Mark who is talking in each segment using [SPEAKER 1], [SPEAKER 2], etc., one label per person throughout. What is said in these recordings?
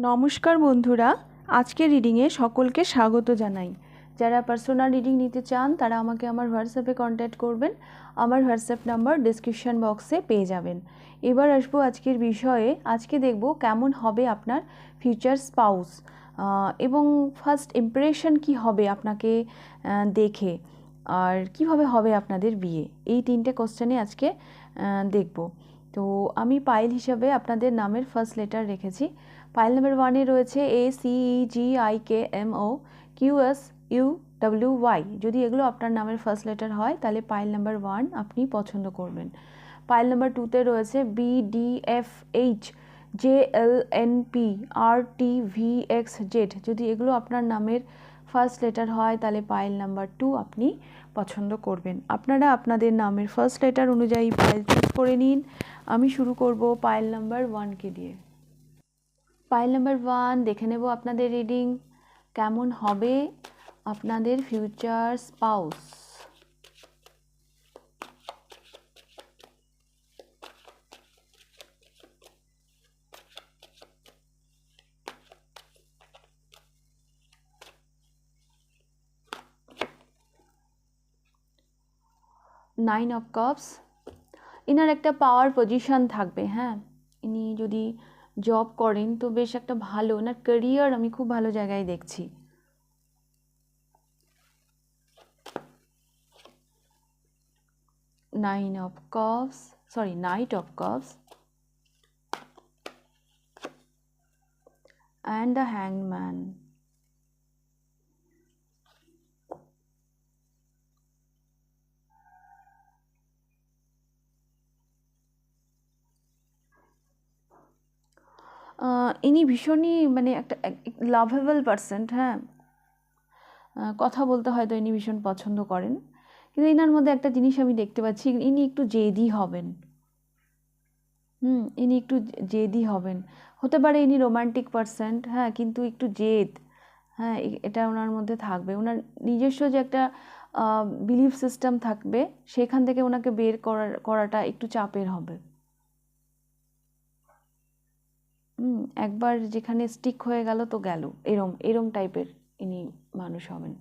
[SPEAKER 1] নমস্কার বন্ধুরা, আজকে রিডিংয়ে সকলকে স্বাগত জানাই। যারা পার্সোনাল রিডিং নিতে চান তারা আমাকে আমার হোয়াটসঅ্যাপে কন্ট্যাক্ট করবেন। আমার হোয়াটসঅ্যাপ নাম্বার ডেসক্রিপশন বক্সে পেয়ে যাবেন। এবার আসবো আজকের বিষয়ে। আজকে দেখব কেমন হবে আপনার ফিউচার স্পাউস এবং ফার্স্ট ইমপ্রেশন কি হবে আপনাকে দেখে, আর কিভাবে হবে আপনাদের বিয়ে। এই তিনটে কোশ্চেনে আজকে দেখব। তো আমি পাইল হিসাবে আপনাদের নামের ফার্স্ট লেটার রেখেছি। পাইল নাম্বার 1-এ রয়েছে ACEGIKMOQSUWY। যদি এগুলো আপনার নামের ফার্স্ট লেটার হয় তাহলে পাইল নাম্বার 1 আপনি পছন্দ করবেন। পাইল নাম্বার 2-তে রয়েছে BDFHJLNPRTVXZ। যদি এগুলো আপনার নামের ফার্স্ট লেটার হয় তাহলে পাইল নাম্বার 2 আপনি পছন্দ করবেন। আপনারা আপনাদের নামের ফার্স্ট লেটার অনুযায়ী পাইল চুজ করে নিন। আমি শুরু করব পাইল নাম্বার 1-কে দিয়ে। পাইল নাম্বার 1 দেখে নেব আপনাদের রিডিং কেমন হবে আপনাদের future spouse. Nine of cups. Inner একটা পাওয়ার পজিশন থাকবে। হ্যাঁ, ইনি যদি জব করেন তো বেশ একটা ভালো, ওনার ক্যারিয়ার আমি খুব ভালো জায়গায় দেখছি। Night of cups and the hanged man. ইনি ভীষণই মানে একটা লাভেবল পারসন। হ্যাঁ, কথা বলতে হয়তো ইনি ভীষণ পছন্দ করেন, কিন্তু ইনার মধ্যে একটা জিনিস আমি দেখতে পাচ্ছি, ইনি একটু জেদি হবেন। ইনি একটু জেদি হবেন। হতে পারে ইনি রোমান্টিক পারসন, হ্যাঁ, কিন্তু একটু জেদ, হ্যাঁ, এটা ওনার মধ্যে থাকবে। ওনার নিজস্ব যে একটা বিলিফ সিস্টেম থাকবে, সেখান থেকে ওনাকে বের করাটা একটু চাপের হবে। একবার যেখানে স্টিক হয়ে গেল তো গেল, এরম টাইপের ইনি মানুষ হবেন।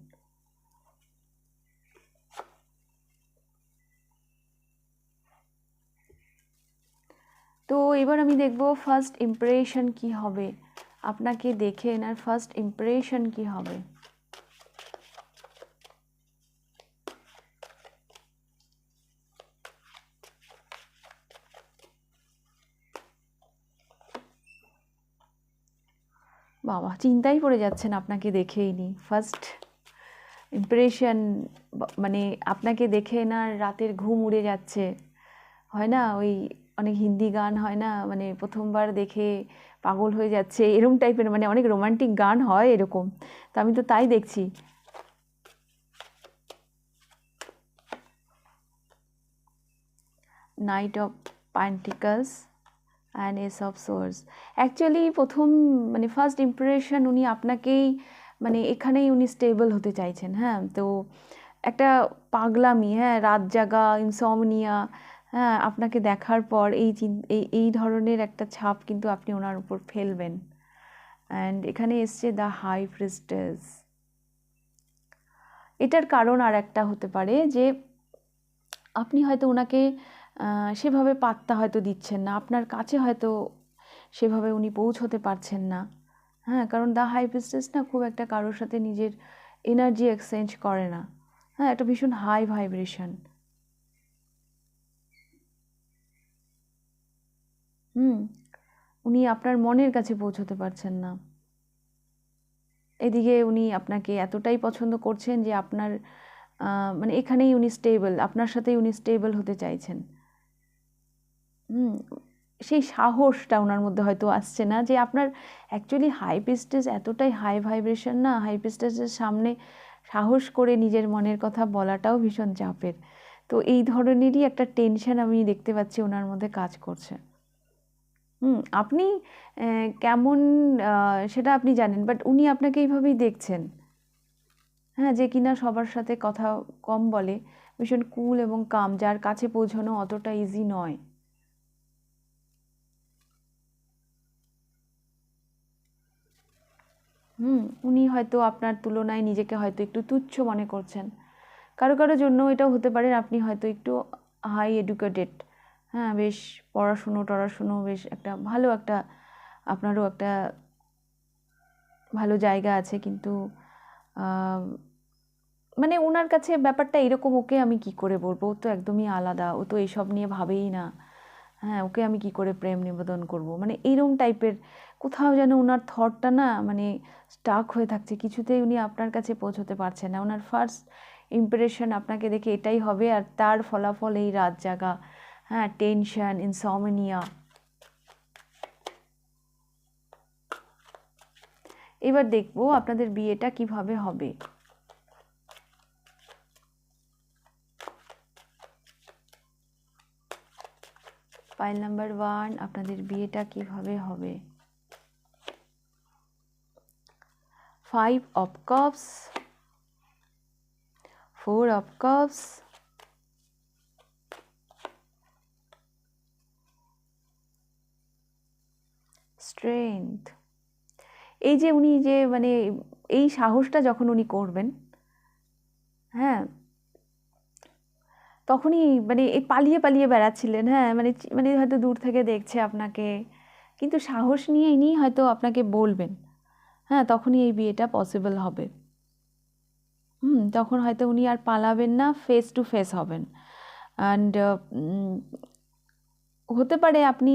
[SPEAKER 1] তো এবার আমি দেখব ফার্স্ট ইমপ্রেশন কি হবে আপনাকে দেখে, এনার ফার্স্ট ইমপ্রেশন কি হবে। বাবা, চিন্তাই পড়ে যাচ্ছেন আপনাকে দেখেই নি। ফার্স্ট ইমপ্রেশন মানে আপনাকে দেখে এনার রাতের ঘুম উড়ে যাচ্ছে। হয় না, ওই অনেক হিন্দি গান হয় না, মানে প্রথমবার দেখে পাগল হয়ে যাচ্ছে, এরকম টাইপের, মানে অনেক রোমান্টিক গান হয় এরকম। তো আমি তো তাই দেখছি। Night of pentacles and S of swords. Actually প্রথম মানে ফার্স্ট ইমপ্রেশন উনি আপনাকেই, মানে এখানেই উনি স্টেবল হতে চাইছেন। হ্যাঁ, তো একটা পাগলামি, হ্যাঁ, রাত জাগা, ইনসমনিয়া, হ্যাঁ, আপনাকে দেখার পর এই ধরনের একটা ছাপ কিন্তু আপনি ওনার উপর ফেলবেন। অ্যান্ড এখানে এসছে দ্য হাই প্রিস্টেস। এটার কারণ আর একটা হতে পারে যে আপনি হয়তো ওনাকে সেভাবে পাত্তা হয়তো দিচ্ছেন না, আপনার কাছে হয়তো সেভাবে উনি পৌঁছতে পারছেন না। হ্যাঁ, কারণ দ্য হাই প্রিস্টেস না খুব একটা কারোর সাথে নিজের এনার্জি এক্সচেঞ্জ করে না। হ্যাঁ, একটা ভীষণ হাই ভাইব্রেশন। উনি আপনার মনের কাছে পৌঁছতে পারছেন না। এদিকে উনি আপনাকে এতটাই পছন্দ করছেন যে আপনার মানে এখানেই উনি স্টেবল, আপনার সাথেই উনি স্টেবল হতে চাইছেন। সেই সাহসটা ওনার মধ্যে হয়তো আসছে না, যে আপনার অ্যাকচুয়ালি হাই প্রিস্টেস এতটাই হাই ভাইব্রেশন না, হাই প্রিস্টেসের সামনে সাহস করে নিজের মনের কথা বলাটাও ভীষণ চাপের। তো এই ধরনেরই একটা টেনশন আমি দেখতে পাচ্ছি ওনার মধ্যে কাজ করছে। আপনি কেমন সেটা আপনি জানেন, বাট উনি আপনাকে এইভাবেই দেখছেন। হ্যাঁ, যে কিনা সবার সাথে কথা কম বলে, ভীষণ কুল এবং কাম, যার কাছে পৌঁছানো অতটা ইজি নয়। উনি হয়তো আপনার তুলনায় নিজেকে হয়তো একটু তুচ্ছ মনে করছেন। কারো কারো জন্য এটাও হতে পারে আপনি হয়তো একটু হাই এডুকেটেড, হ্যাঁ, বেশ টড়াশুনো বেশ একটা ভালো একটা আপনারও একটা ভালো জায়গা আছে, কিন্তু মানে ওনার কাছে ব্যাপারটা এরকম, ওকে আমি কি করে বলবো, ও তো একদমই আলাদা, ও তো এইসব নিয়ে ভাবেই না, হ্যাঁ, ওকে আমি কি করে প্রেম নিবেদন করব, মানে এইরকম টাইপের কোথাও যেন ওনার থটটা না মানে স্টাক হয়ে থাকছে, কিছুতেই উনি আপনার কাছে পৌঁছতে পারছেন না। ওনার ফার্স্ট ইমপ্রেশন আপনাকে দেখে এটাই হবে, আর তার ফলাফল এই রাত জাগা, হ্যাঁ, টেনশন, ইনসমনিয়া। এবার দেখবো আপনাদের বিয়েটা কিভাবে হবে। পাইল নাম্বার 1, আপনাদের বিয়েটা কিভাবে হবে। 5 of cups, 4 of cups, strength। এই যে উনি যে মানে এই সাহসটা যখন উনি করবেন, হ্যাঁ, তখনই মানে এই পালিয়ে পালিয়ে বেড়াচ্ছিলেন, হ্যাঁ, মানে মানে হয়তো দূর থেকে দেখছে আপনাকে, কিন্তু সাহস নিয়ে ইনি হয়তো আপনাকে বলবেন, হ্যাঁ, তখনই এই বিয়েটা পসিবল হবে। তখন হয়তো উনি আর পালাবেন না, ফেস টু ফেস হবেন। অ্যান্ড হতে পারে আপনি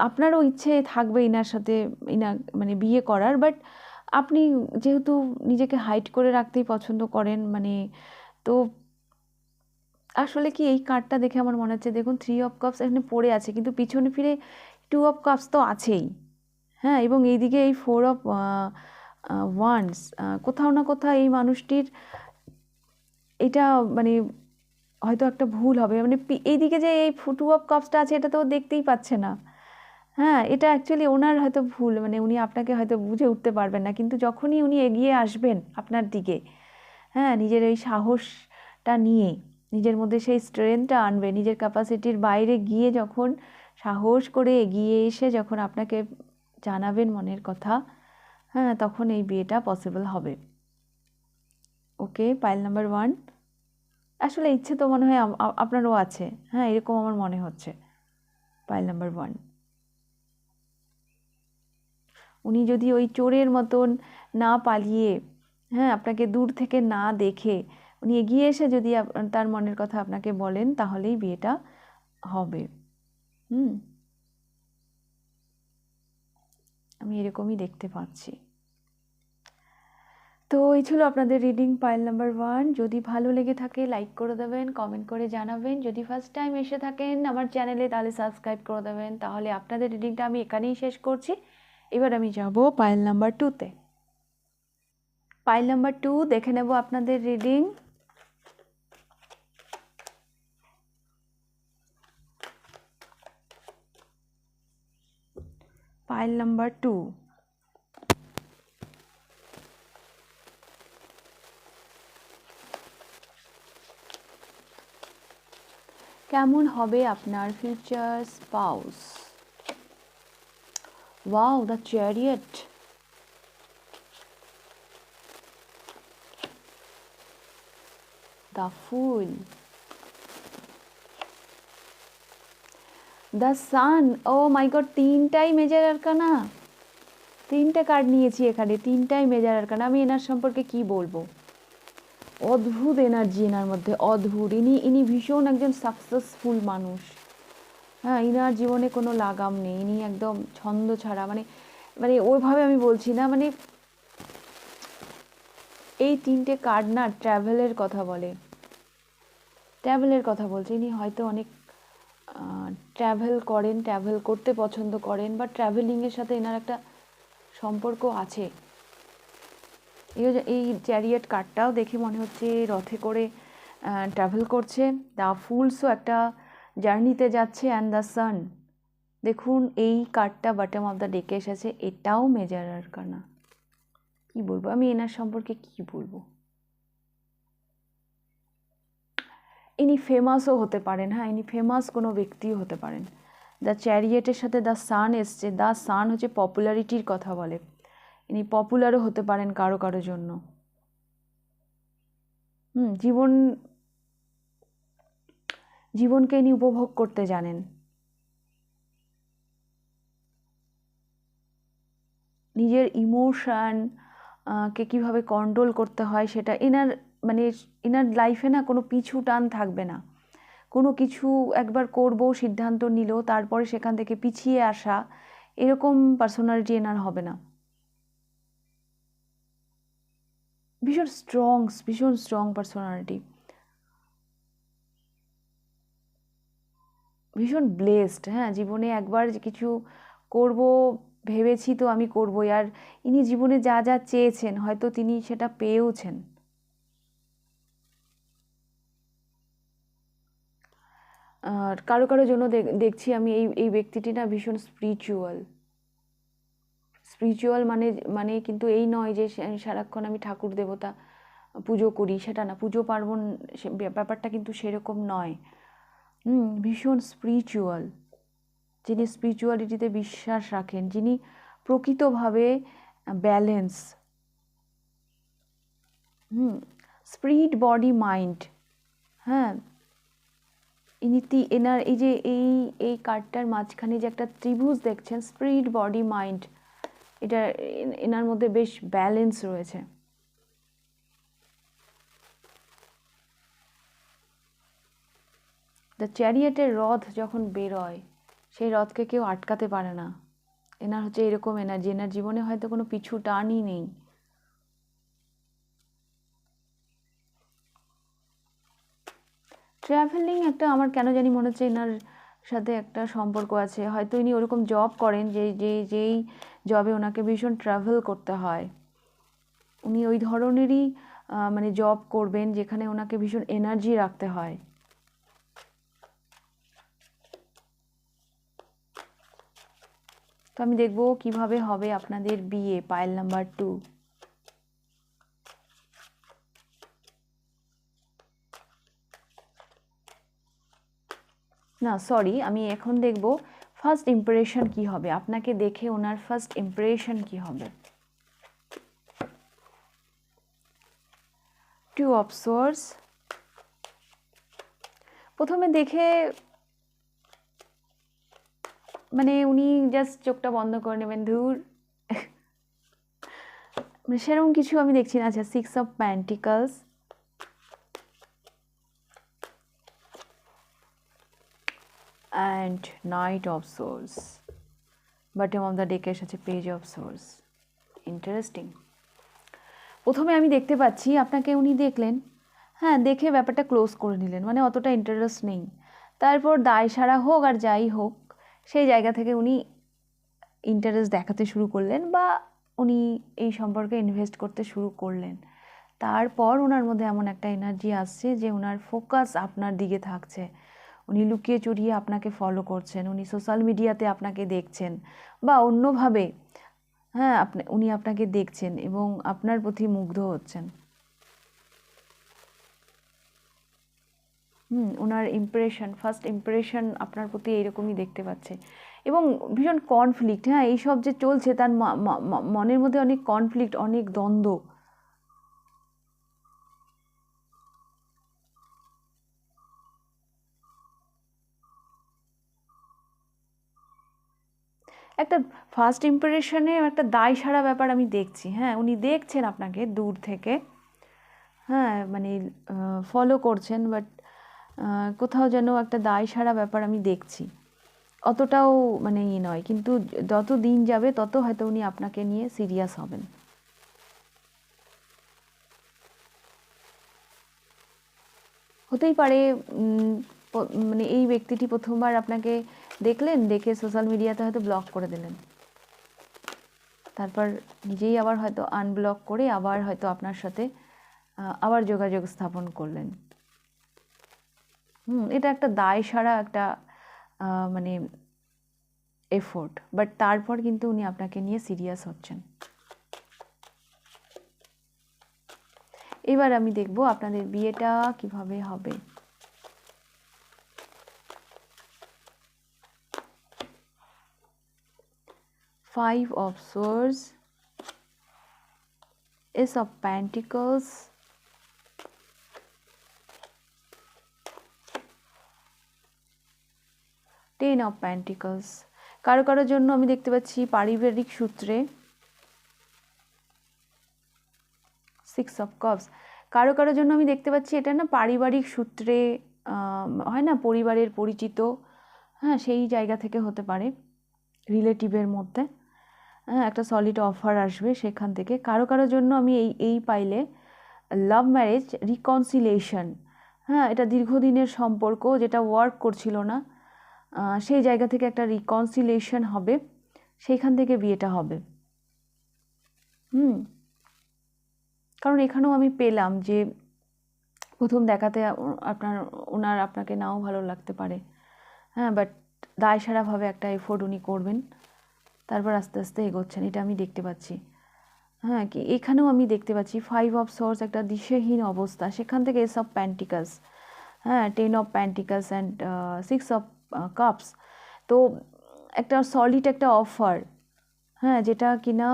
[SPEAKER 1] আপনারও ইচ্ছে থাকবে ইনার সাথে মানে বিয়ে করার, বাট আপনি যেহেতু নিজেকে হাইড করে রাখতেই পছন্দ করেন, মানে তো আসলে কি এই কার্ডটা দেখে আমার মনে হচ্ছে, দেখুন 3 অফ কাপস এখানে পড়ে আছে, কিন্তু পিছনে ফিরে 2 অফ কাপস তো আছেই, হ্যাঁ, এবং এইদিকে এই 4 অফ ওয়ান্স, কোথাও না কোথাও এই মানুষটির এটা মানে হয়তো একটা ভুল হবে, মানে এইদিকে যে এই 2 অফ কাপসটা আছে এটা তো দেখতেই পাচ্ছে না, হ্যাঁ, এটা অ্যাকচুয়ালি ওনার হয়তো ভুল, মানে উনি আপনাকে হয়তো বুঝে উঠতে পারবেন না, কিন্তু যখনই উনি এগিয়ে আসবেন আপনার দিকে, হ্যাঁ, নিজের এই সাহসটা নিয়ে নিজের মধ্যে সেই স্ট্রেংথটা আনবে, নিজের ক্যাপাসিটির বাইরে গিয়ে যখন সাহস করে এগিয়ে এসে যখন আপনাকে জানাবেন মনের কথা, হ্যাঁ, তখন এই বিয়েটা পসিবল হবে। ওকে, পাইল নাম্বার 1, আসলে ইচ্ছে তো মনে হয় আপনারও আছে, হ্যাঁ, এরকম আমার মনে হচ্ছে। পাইল নাম্বার 1, উনি যদি ওই চোরের মতন না পালিয়ে, হ্যাঁ, আপনাকে দূর থেকে না দেখে উনি এগিয়ে এসে যদি তার মনের কথা আপনাকে বলেন, তাহলেই বিয়েটা হবে। আমি এরকমই দেখতে পাচ্ছি। তো এই ছিল আপনাদের রিডিং পাইল নাম্বার 1। যদি ভালো লেগে থাকে লাইক করে দেবেন, কমেন্ট করে জানাবেন। যদি ফার্স্ট টাইম এসে থাকেন আমার চ্যানেলে তাহলে সাবস্ক্রাইব করে দেবেন। তাহলে আপনাদের রিডিংটা আমি এখানেই শেষ করছি। এবার আমি যাব পাইল নাম্বার 2তে। পাইল নাম্বার 2 দেখে নেব আপনাদের রিডিং। পাইল নাম্বার 2, কেমন হবে আপনার future spouse. Wow, the chariot, the fool, the sun. Oh my god, তিনটাই মেজর আরকানা, তিনটে কার্ড নিয়েছি এখানে, তিনটাই মেজর আরকানা। আমি এনার সম্পর্কে কি বলবো, অদ্ভুত এনার্জি এনার মধ্যে, অদ্ভুত। ইনি ভীষণ একজন সাকসেসফুল মানুষ, হ্যাঁ, ইনার জীবনে কোনো লাগাম নেই, ইনি একদম ছন্দ ছাড়া, মানে মানে ওইভাবে আমি বলছি না, মানে এই তিনটে কার্ড না ট্রাভেলের কথা বলে, ট্রাভেলের কথা বলছে। ইনি হয়তো অনেক ট্রাভেল করেন, ট্রাভেল করতে পছন্দ করেন, বা ট্রাভেলিংয়ের সাথে এনার একটা সম্পর্ক আছে। এই চ্যারিয়ট কার্ডটাও দেখে মনে হচ্ছে রথে করে ট্রাভেল করছে। দ্য ফুলসও একটা জার্নিতে যাচ্ছে। অ্যান্ড দ্য সান, দেখুন এই কার্ডটা বটম অফ দ্য ডেকে এসেছে, এটাও মেজর আরকানা। কি বলবো আমি এনার সম্পর্কে, কি বলবো, ইনি ফেমাসও হতে পারেন, হ্যাঁ, ইনি ফেমাস কোনো ব্যক্তিও হতে পারেন। দ্য চ্যারিয়েটের সাথে দ্য সান এসছে, দ্য সান হচ্ছে পপুলারিটির কথা বলে। ইনি পপুলারও হতে পারেন কারো কারো জন্য। জীবনকে ইনি উপভোগ করতে জানেন। নিজের ইমোশন কে কিভাবে কন্ট্রোল করতে হয় সেটা এনার লাইফে না কোনো পিছু টান থাকবে না। কোনো কিছু একবার করব সিদ্ধান্ত নিল, তারপরে সেখান থেকে পিছিয়ে আসা, এরকম পার্সোনালিটি এনার হবে না। ভীষণ স্ট্রং পার্সোনালিটি, ভীষণ ব্লেসড। হ্যাঁ, জীবনে একবার কিছু করব ভেবেছি তো আমি করবই। আর ইনি জীবনে যা যা চেয়েছেন হয়তো তিনি সেটা পেয়েওছেন। আর কারো কারো জন্য দেখছি আমি এই ব্যক্তিটি না ভীষণ স্পিরিচুয়াল মানে কিন্তু এই নয় যে সারাক্ষণ আমি ঠাকুর দেবতা পুজো করি, সেটা না। পুজো পার্বণ ব্যাপারটা কিন্তু সেরকম নয়। ভীষণ স্পিরিচুয়াল, যিনি স্পিরিচুয়ালিটিতে বিশ্বাস রাখেন, যিনি প্রকৃতভাবে ব্যালেন্স, স্পিরিট বডি মাইন্ড। হ্যাঁ, এনার এই যে এই কার্ডটার মাঝখানে যে একটা ত্রিভুজ দেখছেন, স্পিরিট বডি মাইন্ড, এটা এনার মধ্যে বেশ ব্যালেন্স রয়েছে। দ্য চ্যারিয়েটের রথ যখন বেরোয়, সেই রথকে কেউ আটকাতে পারে না। এনার হচ্ছে এরকম এনার্জি। এনার জীবনে হয়তো কোনো পিছু টানই নেই। ট্রাভেলিং একটা আমার কেন জানি মনে হচ্ছে এনার সাথে একটা সম্পর্ক আছে। হয়তো ইনি ওরকম জব করেন যেই জবে ওনাকে ভীষণ ট্রাভেল করতে হয়। উনি ওই ধরনেরই মানে জব করবেন যেখানে ওনাকে ভীষণ এনার্জি রাখতে হয়। তো আমি দেখবো কিভাবে হবে আপনাদের বিয়ে। Pile number 2। না সরি, আমি এখন দেখব ফার্স্ট ইমপ্রেশন কি হবে, আপনাকে দেখে ওনার ফার্স্ট ইমপ্রেশন কি হবে। 2 অফ সোর্স। প্রথমে দেখে মানে উনি জাস্ট চোখটা বন্ধ করে নেবেন, ধুর, মানে সেরকম কিছু আমি দেখছি না। আচ্ছা, 6 of pentacles and night of swords. Bottom of the ডেকে এসেছে পেজ অফ সোর্স। ইন্টারেস্টিং। প্রথমে আমি দেখতে পাচ্ছি আপনাকে উনি দেখলেন, হ্যাঁ, দেখে ব্যাপারটা ক্লোজ করে নিলেন, মানে অতটা ইন্টারেস্ট নেই। তারপর দায় সারা হোক আর যাই হোক, সেই জায়গা থেকে উনি ইন্টারেস্ট দেখাতে শুরু করলেন বা উনি এই সম্পর্কে ইনভেস্ট করতে শুরু করলেন। তারপর ওনার মধ্যে এমন একটা এনার্জি আসছে যে ওনার ফোকাস আপনার দিকে থাকছে। উনি লুকিয়ে চুরিয়ে আপনাকে ফলো করছেন, উনি সোশ্যাল মিডিয়াতে আপনাকে দেখছেন বা অন্যভাবে, হ্যাঁ, উনি আপনাকে দেখছেন এবং আপনার প্রতি মুগ্ধ হচ্ছেন। ওনার ফার্স্ট ইমপ্রেশন আপনার প্রতি এইরকমই দেখতে পাচ্ছে। এবং ভীষণ কনফ্লিক্ট, হ্যাঁ, এইসব যে চলছে তার মনের মধ্যে অনেক কনফ্লিক্ট, অনেক দ্বন্দ্ব। একটা ফার্স্ট ইমপ্রেশনে একটা দায় সারা ব্যাপার আমি দেখছি। হ্যাঁ, উনি দেখছেন আপনাকে দূর থেকে, হ্যাঁ, মানে ফলো করছেন, বাট কোথাও যেন একটা দায় সারা ব্যাপার আমি দেখছি। অতটাও মানে নয়, কিন্তু যত দিন যাবে তত হয়তো উনি আপনাকে নিয়ে সিরিয়াস হবেন। হতেই পারে মানে এই ব্যক্তিটি প্রথমবার আপনাকে দেখলেন, দেখে সোশ্যাল মিডিয়াতে হয়তো ব্লক করে দিলেন, তারপর নিজেই আবার হয়তো আনব্লক করে আবার হয়তো আপনার সাথে আবার যোগাযোগ স্থাপন করলেন। এটা একটা দায় সারা একটা মানে এফোর্ট, বাট তারপর কিন্তু উনি আপনাকে নিয়ে সিরিয়াস হচ্ছেন। এবার আমি দেখব আপনাদের বিয়েটা কিভাবে হবে। Five of swords Ace of Pentacles, Ten of Pentacles। কারো কারোর জন্য আমি দেখতে পাচ্ছি পারিবারিক সূত্রে Six of Cups। কারো কারোর জন্য আমি দেখতে পাচ্ছি এটা না পারিবারিক সূত্রে হয় না, পরিবারের পরিচিত, হ্যাঁ, সেই জায়গা থেকে হতে পারে, রিলেটিভের মধ্যে, হ্যাঁ, একটা সলিড অফার আসবে সেখান থেকে। কারো কারোর জন্য আমি এই পাইলে লাভ ম্যারেজ, রিকনসিলিয়েশন, হ্যাঁ, এটা দীর্ঘদিনের সম্পর্ক যেটা ওয়ার্ক করছিল না, সেই জায়গা থেকে একটা রিকনসিলিয়েশন হবে, সেইখান থেকে বিয়েটা হবে। কারণ এখানেও আমি পেলাম যে প্রথম দেখাতে ওনার আপনাকে নাও ভালো লাগতে পারে, হ্যাঁ, বাট দায়সারাভাবে একটা এফোর্ট উনি করবেন, তারপর আস্তে আস্তে এগোচ্ছেন, এটা আমি দেখতে পাচ্ছি। হ্যাঁ, কি এখানেও আমি দেখতে পাচ্ছি 5 অফ সোর্স, একটা দিশেহীন অবস্থা, সেখান থেকে এস অফ প্যান্টিকালস, হ্যাঁ, 10 অফ প্যান্টিকালস অ্যান্ড 6 অফ কাপস। তো একটা সলিড একটা অফার, হ্যাঁ, যেটা কিনা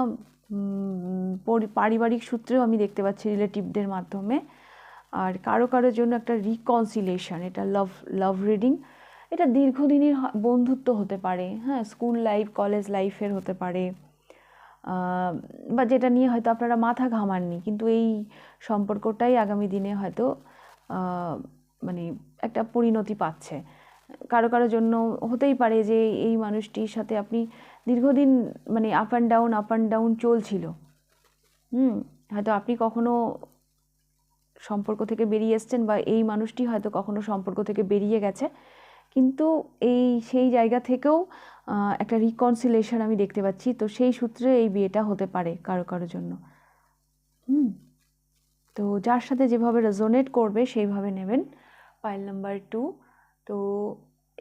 [SPEAKER 1] পারিবারিক সূত্রেও আমি দেখতে পাচ্ছি, রিলেটিভদের মাধ্যমে। আর কারো কারোর জন্য একটা রিকনসিলিয়েশন, এটা লাভ রিডিং, এটা দীর্ঘদিনের বন্ধুত্ব হতে পারে, হ্যাঁ, স্কুল লাইফ, কলেজ লাইফের হতে পারে, বা যেটা নিয়ে হয়তো আপনারা মাথা ঘামাননি, কিন্তু এই সম্পর্কটাই আগামী দিনে হয়তো মানে একটা পরিণতি পাচ্ছে। কারো কারোর জন্য হতেই পারে যে এই মানুষটির সাথে আপনি দীর্ঘদিন মানে আপ অ্যান্ড ডাউন চলছিল, হয়তো আপনি কখনো সম্পর্ক থেকে বেরিয়ে এসছেন, বা এই মানুষটি হয়তো কখনো সম্পর্ক থেকে বেরিয়ে গেছে, কিন্তু সেই জায়গা থেকেও একটা রিকনসিলেশন আমি দেখতে পাচ্ছি। তো সেই সূত্রে এই বিয়েটা হতে পারে কারো কারোর জন্য। তো যার সাথে যেভাবে রেজোনেট করবে সেইভাবে নেবেন। Pile number 2। তো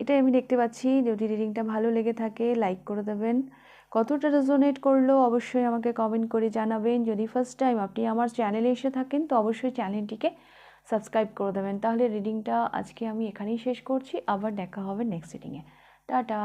[SPEAKER 1] এটাই আমি দেখতে পাচ্ছি। যদি রিডিংটা ভালো লেগে থাকে লাইক করে দেবেন। কতটা রেজোনেট করলো অবশ্যই আমাকে কমেন্ট করে জানাবেন। যদি ফার্স্ট টাইম আপনি আমার চ্যানেলে এসে থাকেন তো অবশ্যই চ্যানেলটিকে সাবস্ক্রাইব করে দেবেন। তাহলে রিডিংটা আজকে আমি এখানেই শেষ করছি। আবার দেখা হবে নেক্সট রিডিংয়ে। টাটা।